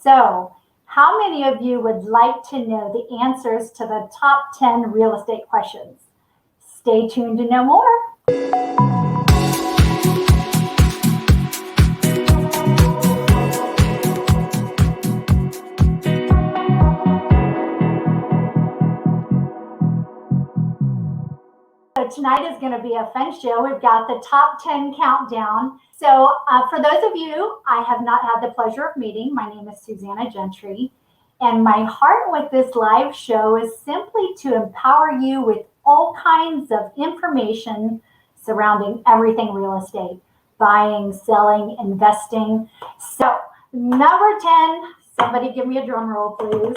So, how many of you would like to know the answers to the top 10 real estate questions? Stay tuned to know more. So tonight is going to be a fun show. We've got the top 10 countdown. So for those of you I have not had the pleasure of meeting, my name is Susanna Gentry, and my heart with this live show is simply to empower you with all kinds of information surrounding everything real estate, buying, selling, investing. So number 10, somebody give me a drum roll, please.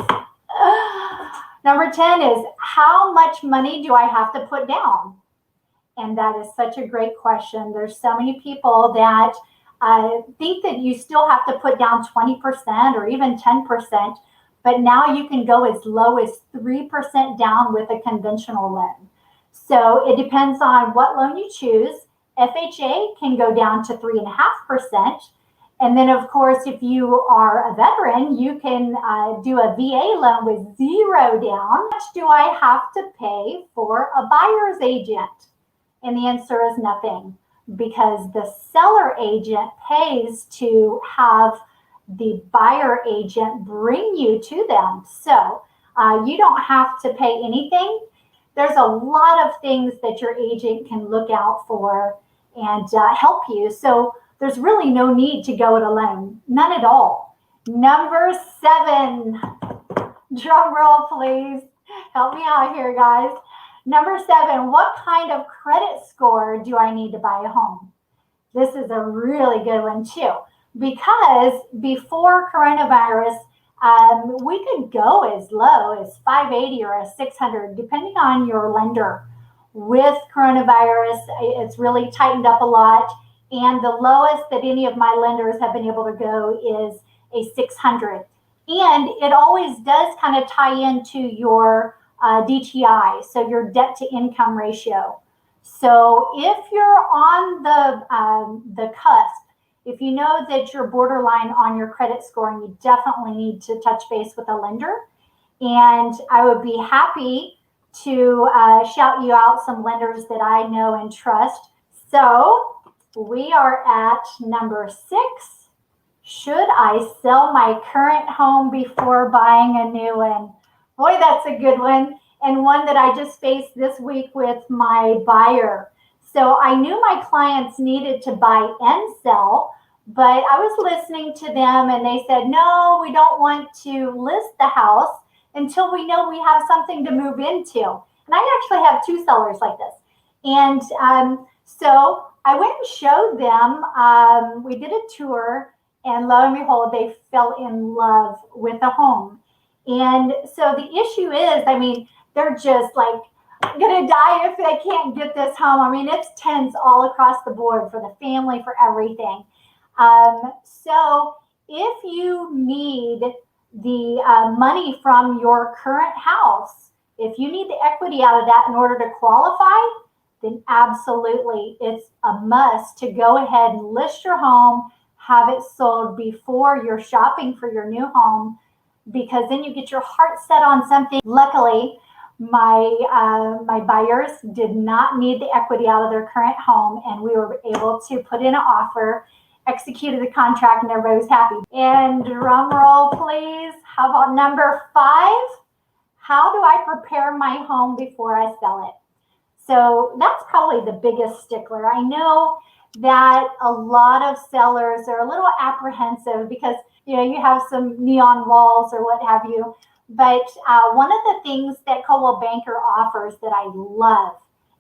Number 10 is, how much money do I have to put down? And that is such a great question. There's so many people that think that you still have to put down 20% or even 10%, but now you can go as low as 3% down with a conventional loan. So it depends on what loan you choose. FHA can go down to 3.5%. And then, of course, if you are a veteran, you can do a VA loan with 0 down. How much do I have to pay for a buyer's agent? And the answer is nothing, because the seller agent pays to have the buyer agent bring you to them. So you don't have to pay anything. There's a lot of things that your agent can look out for and help you. So there's really no need to go it alone. None at all. Number 7. Drum roll, please. Help me out here, guys. Number 7, what kind of credit score do I need to buy a home? This is a really good one too, because before coronavirus, we could go as low as 580 or a 600, depending on your lender. With coronavirus, it's really tightened up a lot. And the lowest that any of my lenders have been able to go is a 600. And it always does kind of tie into your DTI, so your debt to income ratio. So if you're on the cusp, if you know that you're borderline on your credit scoring, you definitely need to touch base with a lender. And I would be happy to shout you out some lenders that I know and trust. So we are at number 6. Should I sell my current home before buying a new one? Boy, that's a good one, and one that I just faced this week with my buyer. So I knew my clients needed to buy and sell, but I was listening to them and they said, no, we don't want to list the house until we know we have something to move into. And I actually have 2 sellers like this. And so I went and showed them, we did a tour, and lo and behold, they fell in love with the home. And so the issue is, I mean, they're just like going to die if they can't get this home. I mean, it's 10s all across the board for the family, for everything. So if you need the money from your current house, if you need the equity out of that in order to qualify, then absolutely it's a must to go ahead and list your home, have it sold before you're shopping for your new home, because then you get your heart set on something. Luckily, my buyers did not need the equity out of their current home, and we were able to put in an offer, executed the contract, and everybody was happy. And drum roll, please. How about number 5? How do I prepare my home before I sell it? So that's probably the biggest stickler. I know that a lot of sellers are a little apprehensive because, you know, you have some neon walls or what have you. But one of the things that Coldwell Banker offers that I love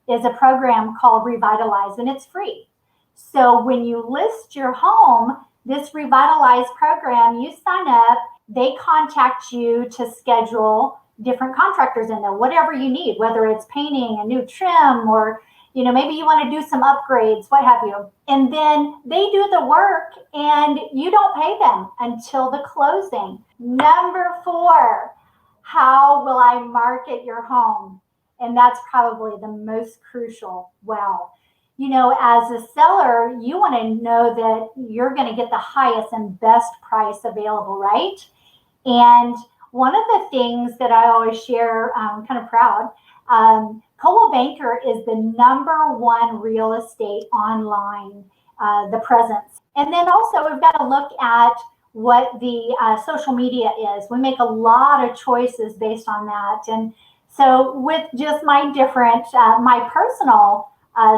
is a program called Revitalize, and it's free. So when you list your home, this Revitalize program, you sign up, they contact you to schedule different contractors in there, whatever you need, whether it's painting, a new trim, or, you know, maybe you want to do some upgrades, what have you. And then they do the work and you don't pay them until the closing. Number 4, how will I market your home? And that's probably the most crucial. Well, you know, as a seller, you want to know that you're going to get the highest and best price available, right? And one of the things that I always share, I'm kind of proud, Coldwell Banker is the #1 real estate online, the presence. And then also we've got to look at what the social media is. We make a lot of choices based on that. And so with just my different, my personal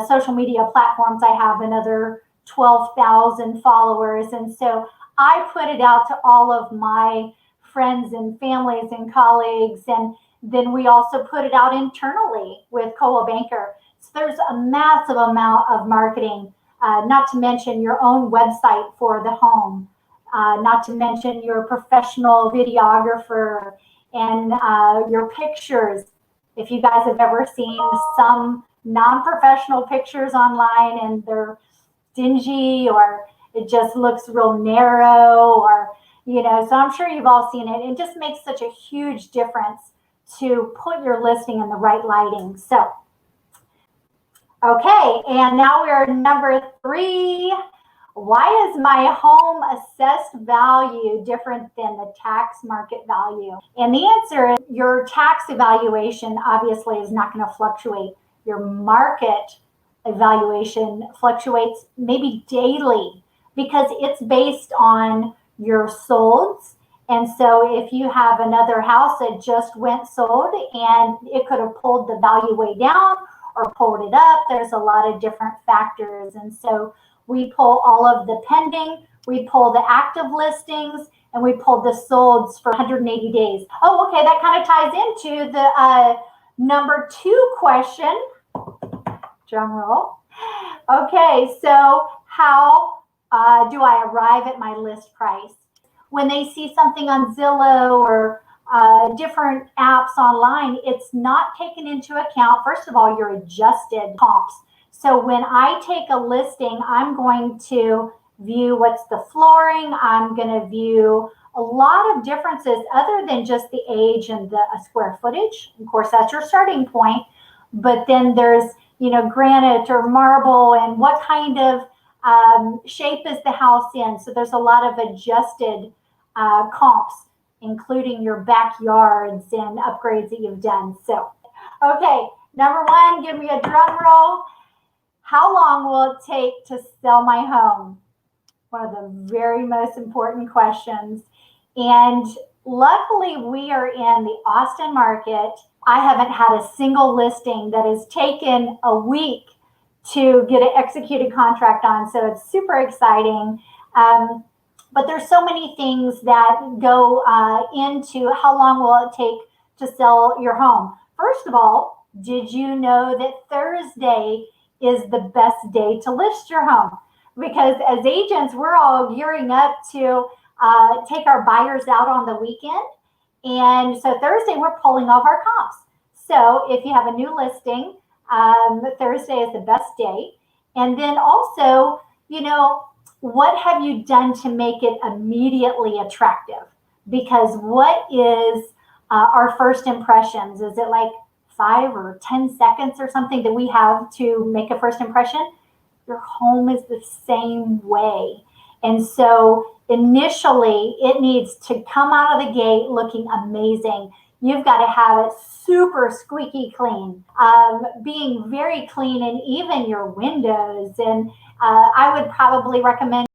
social media platforms, I have another 12,000 followers. And so I put it out to all of my friends and families and colleagues. And then we also put it out internally with Coldwell Banker. So there's a massive amount of marketing, not to mention your own website for the home, not to mention your professional videographer and your pictures. If you guys have ever seen some non-professional pictures online and they're dingy or it just looks real narrow, or, you know, so I'm sure you've all seen it. It just makes such a huge difference to put your listing in the right lighting. So, okay, and now we're number 3. Why is my home assessed value different than the tax market value? And the answer is your tax evaluation obviously is not going to fluctuate. Your market evaluation fluctuates maybe daily because it's based on your solds. And so if you have another house that just went sold and it could have pulled the value way down or pulled it up, there's a lot of different factors. And so we pull all of the pending, we pull the active listings, and we pull the solds for 180 days. Oh, okay, that kind of ties into the number 2 question. Drum roll. Okay, so how do I arrive at my list price? When they see something on Zillow or different apps online, it's not taken into account, first of all, your adjusted comps. So when I take a listing, I'm going to view what's the flooring. I'm going to view a lot of differences other than just the age and the square footage. Of course, that's your starting point. But then there's, you know, granite or marble and what kind of shape is the house in. So there's a lot of adjusted comps, including your backyards and upgrades that you've done. So, okay, number 1, give me a drum roll. How long will it take to sell my home? One of the very most important questions. And luckily, we are in the Austin market. I haven't had a single listing that has taken a week to get an executed contract on. So it's super exciting. But there's so many things that go into how long will it take to sell your home. First of all, did you know that Thursday is the best day to list your home? Because as agents, we're all gearing up to take our buyers out on the weekend. And so Thursday, we're pulling off our comps. So if you have a new listing, Thursday is the best day. And then also, you know, what have you done to make it immediately attractive? Because what is our first impressions? Is it like 5 or 10 seconds or something that we have to make a first impression? Your home is the same way. And so initially, it needs to come out of the gate looking amazing. You've got to have it super squeaky clean, being very clean, and even your windows. And I would probably recommend